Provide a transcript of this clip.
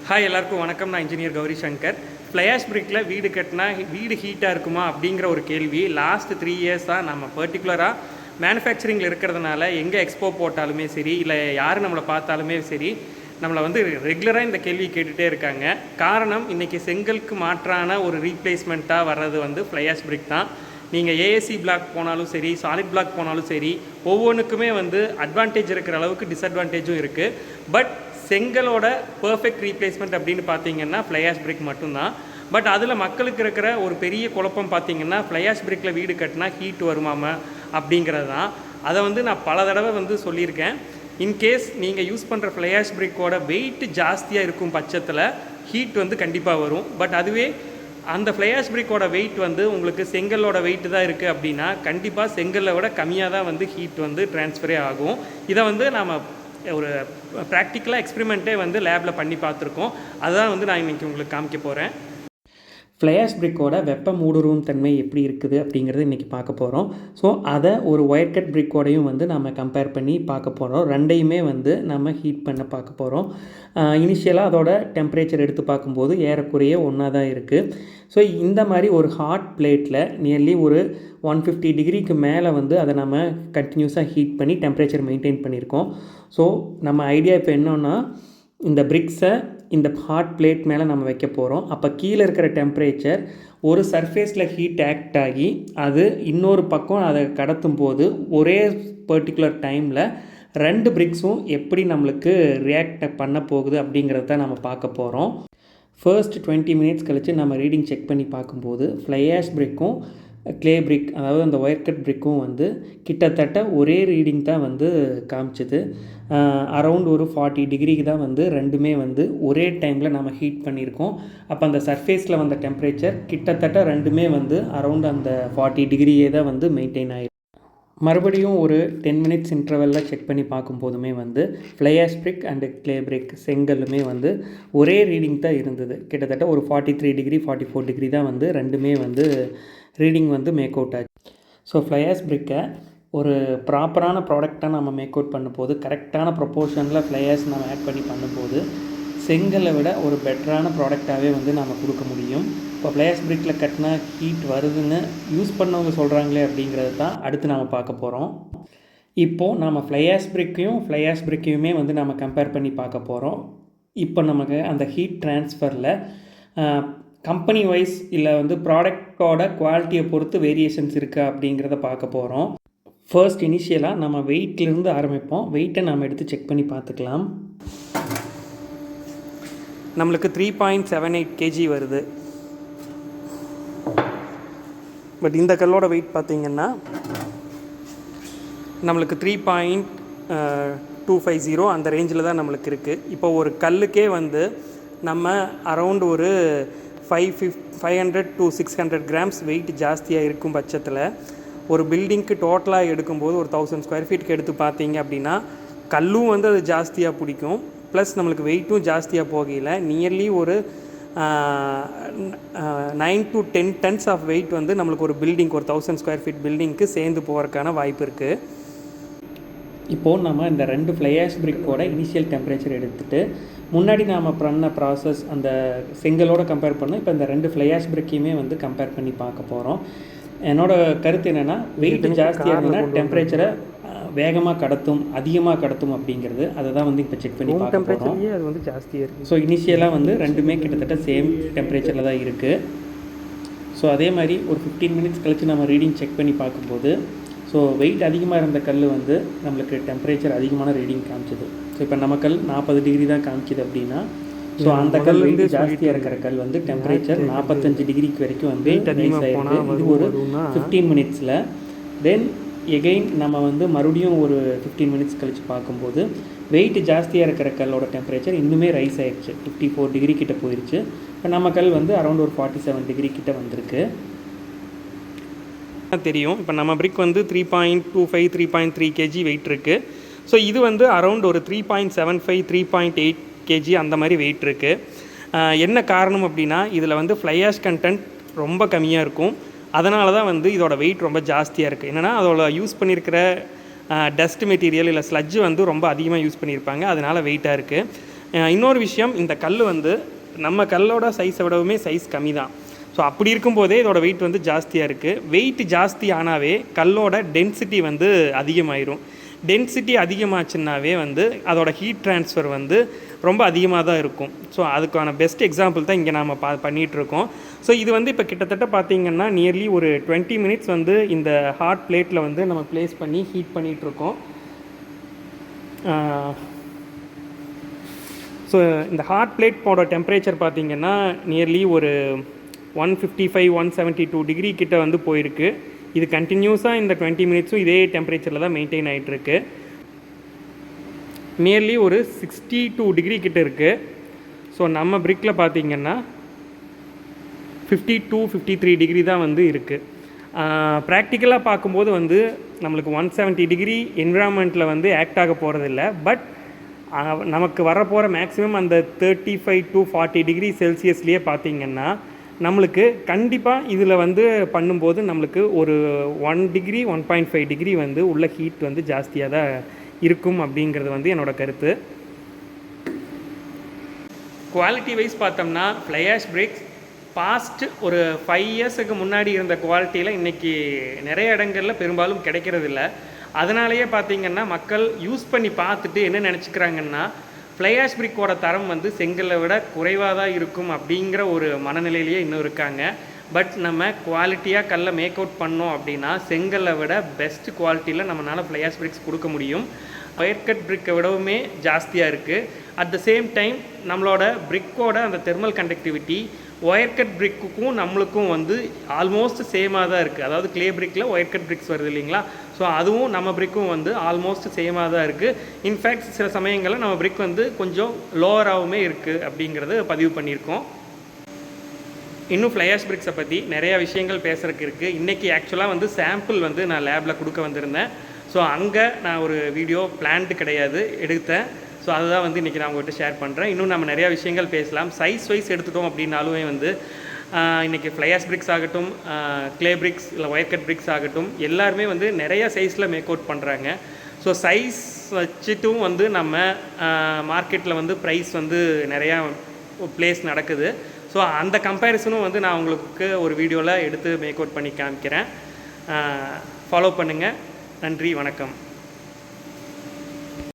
Hi எல்லாருக்கும் வணக்கம். நான் engineer Gowri Shankar. Fly ash பிரிக்கில் வீடு கட்டினா வீடு ஹீட்டாக இருக்குமா அப்படிங்கிற ஒரு கேள்வி லாஸ்ட் 3 இயர்ஸாக நம்ம பர்டிகுலராக மேனுஃபேக்சரிங்கில் இருக்கிறதுனால எங்கே எக்ஸ்போ போட்டாலுமே சரி, இல்லை யார் நம்மளை பார்த்தாலுமே சரி, நம்மளை வந்து ரெகுலராக இந்த கேள்வி கேட்டுகிட்டே இருக்காங்க. காரணம், இன்றைக்கி செங்கலுக்கு மாற்றான ஒரு ரீப்ளேஸ்மெண்ட்டாக வர்றது வந்து ஃப்ளை ஆஷ் பிரிக் தான். நீங்கள் ஏஎஸ்சி பிளாக் போனாலும் சரி, சாலிட் பிளாக் போனாலும் சரி, ஒவ்வொன்றுக்குமே வந்து அட்வான்டேஜ் இருக்கிற அளவுக்கு டிஸ்அட்வான்டேஜும் இருக்குது. பட் செங்கலோட பர்ஃபெக்ட் ரீப்ளேஸ்மெண்ட் அப்படின்னு பார்த்தீங்கன்னா ஃப்ளை ஆஷ் பிரிக் மட்டும்தான். பட் அதில் மக்களுக்கு இருக்கிற ஒரு பெரிய குழப்பம் பார்த்தீங்கன்னா, ஃப்ளை ஆஷ் பிரிக்கில் வீடு கட்டினா ஹீட் வருமாமா அப்படிங்கிறது தான். அதை வந்து நான் பல தடவை வந்து சொல்லியிருக்கேன். இன்கேஸ் நீங்கள் யூஸ் பண்ணுற ஃப்ளை ஆஷ் பிரிக்கோட வெயிட் ஜாஸ்தியாக இருக்கும் பட்சத்தில் ஹீட் வந்து கண்டிப்பாக வரும். பட் அதுவே அந்த ஃப்ளை ஆஷ் பிரிக்கோட வெயிட் வந்து உங்களுக்கு செங்கலோட வெயிட் தான் இருக்குது அப்படின்னா கண்டிப்பாக செங்கலை விட கம்மியாக தான் வந்து ஹீட் வந்து ட்ரான்ஸ்ஃபரே ஆகும். இதை வந்து நாம் ஒரு ப்ராக்டிக்கலாக எக்ஸ்பெரிமெண்ட்டே வந்து லேபில் பண்ணி பார்த்துருக்கோம். அதுதான் வந்து நான் இன்றைக்கி உங்களுக்கு காமிக்க போகிறேன். ஃப்ளை ஆஷ் பிரிக்கோட வெப்ப ஊடுருவும் தன்மை எப்படி இருக்குது அப்படிங்கிறது இன்றைக்கி பார்க்க போகிறோம். ஸோ அதை ஒரு ஒயர் கட் பிரிக்கோடையும் வந்து நம்ம கம்பேர் பண்ணி பார்க்க போகிறோம். ரெண்டையுமே வந்து நம்ம ஹீட் பண்ண பார்க்க போகிறோம். இனிஷியலாக அதோட டெம்பரேச்சர் எடுத்து பார்க்கும்போது ஏறக்குறைய ஒன்றா தான் இருக்குது. ஸோ இந்த மாதிரி ஒரு ஹாட் பிளேட்டில் நியர்லி ஒரு 150 டிகிரிக்கு மேலே வந்து அதை நம்ம கண்டினியூஸாக ஹீட் பண்ணி டெம்பரேச்சர் மெயின்டைன் பண்ணியிருக்கோம். ஸோ நம்ம ஐடியா இப்போ என்னன்னா, இந்த பிரிக்ஸை இந்த ஹாட் பிளேட் மேலே நம்ம வைக்க போகிறோம். அப்போ கீழே இருக்கிற டெம்பரேச்சர் ஒரு சர்ஃபேஸில் ஹீட் ஆக்ட் ஆகி அது இன்னொரு பக்கம் அதை கடத்தும் போது ஒரே பர்டிகுலர் டைமில் 2 பிரிக்ஸும் எப்படி நம்மளுக்கு ரியாக்ட் பண்ண போகுது அப்படிங்கிறத தான் நம்ம பார்க்க போகிறோம். ஃபர்ஸ்ட் 20 மினிட்ஸ் கழித்து நம்ம ரீடிங் செக் பண்ணி பார்க்கும்போது ஃப்ளை ஆஷ் பிரிக்கும் க்ளே பிரிக், அதாவது அந்த ஒயர் கட் பிரிக்கும் வந்து கிட்டத்தட்ட ஒரே ரீடிங் தான் வந்து காமிச்சிது. அரவுண்ட் ஒரு 40 டிகிரிக்கு தான் வந்து ரெண்டுமே வந்து ஒரே டைமில் நம்ம ஹீட் பண்ணியிருக்கோம். அப்போ அந்த சர்ஃபேஸில் வந்த டெம்பரேச்சர் கிட்டத்தட்ட ரெண்டுமே வந்து அரவுண்ட் அந்த 40 டிகிரியே தான் வந்து மெயின்டைன் ஆகிடும். மறுபடியும் ஒரு 10 மினிட்ஸ் இன்டர்வெல்லில் செக் பண்ணி பார்க்கும்போதுமே வந்து fly ash brick and clay brick செங்கலுமே வந்து ஒரே ரீடிங் தான் இருந்தது. கிட்டத்தட்ட ஒரு 43 டிகிரி 44 டிகிரி தான் வந்து ரெண்டுமே வந்து ரீடிங் வந்து மேக் அவுட் ஆச்சு. ஸோ ஃப்ளை ஆஷ் பிரிக்கை ஒரு ப்ராப்பரான ப்ராடக்டாக நம்ம மேக் அவுட் பண்ணும்போது, கரெக்டான ப்ரொப்போர்ஷனில் ஃப்ளை ஆஷ் நம்ம ஆட் பண்ணி பண்ணும்போது செங்கலை விட ஒரு பெட்டரான ப்ராடக்டாகவே வந்து நம்ம கொடுக்க முடியும். இப்போ ஃப்ளை ஆஷ் பிரிக்கில் கட்டினா ஹீட் வருதுன்னு யூஸ் பண்ணவங்க சொல்கிறாங்களே அப்படிங்கிறது தான் அடுத்து நாம் பார்க்க போகிறோம். இப்போது நம்ம ஃப்ளை ஆஷ் பிரிக்கையுமே வந்து நம்ம கம்பேர் பண்ணி பார்க்க போகிறோம். இப்போ நமக்கு அந்த ஹீட் ட்ரான்ஸ்ஃபரில் கம்பெனி வைஸ் இல்லை வந்து ப்ராடக்டோட குவாலிட்டியை பொறுத்து வேரியேஷன்ஸ் இருக்கா அப்படிங்கிறத பார்க்க போகிறோம். ஃபர்ஸ்ட் இனிஷியலாக நம்ம வெயிட்லேருந்து ஆரம்பிப்போம். வெயிட்டை நம்ம எடுத்து செக் பண்ணி பார்த்துக்கலாம். நம்மளுக்கு 3.78 kg வருது. பட் இந்த கல்லோட வெயிட் பார்த்திங்கன்னா நம்மளுக்கு 3.250 அந்த ரேஞ்சில் தான் நம்மளுக்கு இருக்குது. இப்போ ஒரு கல்லுக்கே வந்து நம்ம அரவுண்ட் ஒரு 500 to 600 கிராம்ஸ் வெயிட் ஜாஸ்தியாக இருக்கும் பட்சத்தில் ஒரு பில்டிங்க்கு டோட்டலாக எடுக்கும்போது ஒரு 1000 ஸ்கொயர் ஃபீட்டுக்கு எடுத்து பார்த்தீங்க அப்படின்னா கல்லும் வந்து அது ஜாஸ்தியாக பிடிக்கும். ப்ளஸ் நம்மளுக்கு வெயிட்டும் ஜாஸ்தியாக போகையில் நியர்லி ஒரு 9 to 10 tons ஆஃப் வெயிட் வந்து நம்மளுக்கு ஒரு பில்டிங், ஒரு 1000 ஸ்கொயர் ஃபீட் பில்டிங்க்கு சேர்ந்து போகிறதுக்கான வாய்ப்பு இருக்குது. இப்போது நம்ம இந்த 2 ஃப்ளை ஆஷ் பிரிக்கோட இனிஷியல் டெம்பரேச்சர் எடுத்துகிட்டு முன்னாடி நாம் பண்ண ப்ராசஸ் அந்த செங்கலோடு கம்பேர் பண்ணோம். இப்போ இந்த 2 ஃப்ளை ஆஷ் பிரிக்கையுமே வந்து கம்பேர் பண்ணி பார்க்க போகிறோம். என்னோடய கருத்து என்னென்னா, வெயிட் ஜாஸ்தியாக இருந்ததுன்னா டெம்பரேச்சரை வேகமாக கடத்தும், அதிகமாக கடத்தும் அப்படிங்கிறது. அதை தான் வந்து இப்போ செக் பண்ணி பார்க்க போகிறோம். அது வந்து ஜாஸ்தியாக இருக்குது. ஸோ இனிஷியலாக வந்து ரெண்டுமே கிட்டத்தட்ட சேம் டெம்பரேச்சரில் தான் இருக்குது. ஸோ அதே மாதிரி ஒரு 15 மினிட்ஸ் கழித்து நம்ம ரீடிங் செக் பண்ணி பார்க்கும்போது ஸோ வெயிட் அதிகமாக இருந்த கல் வந்து நம்மளுக்கு டெம்பரேச்சர் அதிகமான ரீடிங் காமிச்சிது. ஸோ இப்போ நம்ம கல் 40 டிகிரி தான் காமிச்சிது அப்படின்னா, ஸோ அந்த கல் வெயிட் ஜாஸ்தியாக இருக்கிற கல் வந்து டெம்பரேச்சர் 45 டிகிரிக்கு வரைக்கும் வந்து ரைஸ் ஆகிருக்கு. இது ஒரு 15 மினிட்ஸில். தென் எகெயின் நம்ம வந்து மறுபடியும் ஒரு 15 மினிட்ஸ் கழித்து பார்க்கும்போது வெயிட் ஜாஸ்தியாக இருக்கிற கல்லோட டெம்பரேச்சர் இன்னுமே ரைஸ் ஆகிடுச்சு. 54 டிகிரி கிட்ட போயிடுச்சு. இப்போ நம்ம கல் வந்து அரௌண்ட் ஒரு 47 டிகிரி கிட்ட வந்திருக்கு தெரியும். இப்போ நம்ம பிரிக் வந்து 3.25 3.3 kg வெயிட் இருக்குது. ஸோ இது வந்து அரௌண்ட் ஒரு 3.75 3.8 kg அந்த மாதிரி வெயிட் இருக்குது. என்ன காரணம் அப்படின்னா, இதில் வந்து ஃப்ளை ஆஷ் கண்டென்ட் ரொம்ப கம்மியாக இருக்கும். அதனால தான் வந்து இதோட வெயிட் ரொம்ப ஜாஸ்தியாக இருக்குது. என்னென்னா அதோட யூஸ் பண்ணியிருக்கிற டஸ்ட் மெட்டீரியல் இல்லை ஸ்லட்ஜு வந்து ரொம்ப அதிகமாக யூஸ் பண்ணியிருப்பாங்க. அதனால் வெயிட்டாக இருக்குது. இன்னொரு விஷயம், இந்த கல் வந்து நம்ம கல்லோட சைஸை விடவுமே சைஸ் கம்மி தான். ஸோ அப்படி இருக்கும்போதே இதோட வெயிட் வந்து ஜாஸ்தியாக இருக்குது. வெயிட் ஜாஸ்தி ஆனாவே கல்லோட டென்சிட்டி வந்து அதிகமாயிரும். டென்சிட்டி அதிகமாச்சுன்னாவே வந்து அதோட ஹீட் ட்ரான்ஸ்ஃபர் வந்து ரொம்ப அதிகமாக தான் இருக்கும். ஸோ அதுக்கான பெஸ்ட் எக்ஸாம்பிள் தான் இங்கே நாம் பண்ணிகிட்ருக்கோம். ஸோ இது வந்து இப்போ கிட்டத்தட்ட பார்த்திங்கன்னா நியர்லி ஒரு 20 மினிட்ஸ் வந்து இந்த ஹாட் பிளேட்டில் வந்து நம்ம ப்ளேஸ் பண்ணி ஹீட் பண்ணிகிட்ருக்கோம். ஸோ இந்த ஹாட் பிளேட்டோட டெம்பரேச்சர் பார்த்திங்கன்னா நியர்லி ஒரு 155-172 டிகிரி கிட்ட வந்து போயிருக்கு. இது கண்டினியூஸாக இந்த 20 மினிட்ஸும் இதே டெம்பரேச்சரில் தான் மெயின்டைன் ஆகிட்டுருக்கு. நியர்லி ஒரு 62 டிகிரி கிட்ட இருக்குது. ஸோ நம்ம பிரிக்கில் பார்த்திங்கன்னா 52-53 டிகிரி தான் வந்து இருக்குது. ப்ராக்டிக்கலாக பார்க்கும்போது வந்து நம்மளுக்கு 170 டிகிரி என்விரான்மெண்ட்டில் வந்து ஆக்ட் ஆக போகிறதில்ல. பட் நமக்கு வரப்போகிற மேக்ஸிமம் அந்த 35-40 டிகிரி செல்சியஸ்லேயே பார்த்திங்கன்னா நம்மளுக்கு கண்டிப்பாக இதில் வந்து பண்ணும்போது நம்மளுக்கு ஒரு 1 டிகிரி 1.5 டிகிரி வந்து உள்ள ஹீட் வந்து ஜாஸ்தியாக தான் இருக்கும் அப்படிங்கிறது வந்து என்னோடய கருத்து. குவாலிட்டி வைஸ் பார்த்தோம்னா ஃப்ளை ஆஷ் பிரிக்ஸ் பாஸ்ட் ஒரு 5 இயர்ஸுக்கு முன்னாடி இருந்த குவாலிட்டியில் இன்றைக்கி நிறைய இடங்களில் பெரும்பாலும் கிடைக்கிறதில்ல. அதனாலேயே பார்த்திங்கன்னா மக்கள் யூஸ் பண்ணி பார்த்துட்டு என்ன நினச்சிக்கிறாங்கன்னா ஃப்ளை ஆஷ் பிரிக்கோட தரம் வந்து செங்கலை விட குறைவாக தான் இருக்கும் அப்படிங்கிற ஒரு மனநிலையிலேயே இன்னும் இருக்காங்க. பட் நம்ம குவாலிட்டியாக கல்லை மேக் அவுட் பண்ணோம் அப்படின்னா செங்கலை விட பெஸ்ட் குவாலிட்டியில் நம்மளால் ஃப்ளை ஆஷ் பிரிக்ஸ் கொடுக்க முடியும். ஒயர் கட் பிரிக்கை விடவுமே ஜாஸ்தியாக இருக்குது. அட் த சேம் டைம் நம்மளோட பிரிக்கோட அந்த தெர்மல் கண்டக்டிவிட்டி ஒயர் கட் பிரிக்குக்கும் நம்மளுக்கும் வந்து ஆல்மோஸ்ட் சேமாக தான் இருக்குது. அதாவது கிளே பிரிக்கில் ஒயர் கட் பிரிக்ஸ் வருது இல்லைங்களா? ஸோ அதுவும் நம்ம பிரிக்கும் வந்து ஆல்மோஸ்ட் சேமாக தான் இருக்குது. இன்ஃபேக்ட் சில சமயங்களில் நம்ம பிரிக் வந்து கொஞ்சம் லோவராகவுமே இருக்குது அப்படிங்கிறது பதிவு பண்ணியிருக்கோம். இன்னும் ஃப்ளை ஆஷ் பிரிக்ஸை பற்றி நிறையா விஷயங்கள் பேசுகிறதுக்கு இருக்குது. இன்றைக்கி ஆக்சுவலாக வந்து சாம்பிள் வந்து நான் லேபில் கொடுக்க வந்திருந்தேன். ஸோ அங்கே நான் ஒரு வீடியோ பிளான்ட்டு கிடையாது எடுத்தேன். ஸோ அதுதான் வந்து இன்றைக்கி நான் உங்கள்கிட்ட ஷேர் பண்ணுறேன். இன்னும் நம்ம நிறையா விஷயங்கள் பேசலாம். சைஸ் வைஸ் எடுத்துட்டோம் அப்படின்னாலுமே வந்து இன்றைக்கி ஃப்ளை ஆஷ் பிரிக்ஸ் ஆகட்டும், கிளே பிரிக்ஸ் இல்லை ஒயர் கட் பிரிக்ஸ் ஆகட்டும், எல்லாருமே வந்து நிறையா சைஸில் மேக் அவுட் பண்ணுறாங்க. ஸோ சைஸ் வச்சுட்டும் வந்து நம்ம மார்க்கெட்டில் வந்து ப்ரைஸ் வந்து நிறையா ப்ளேஸ் நடக்குது. ஸோ அந்த கம்பேரிசனும் வந்து நான் உங்களுக்கு ஒரு வீடியோவில் எடுத்து மேக் அவுட் பண்ணி காமிக்கிறேன். ஃபாலோ பண்ணுங்கள். நன்றி, வணக்கம்.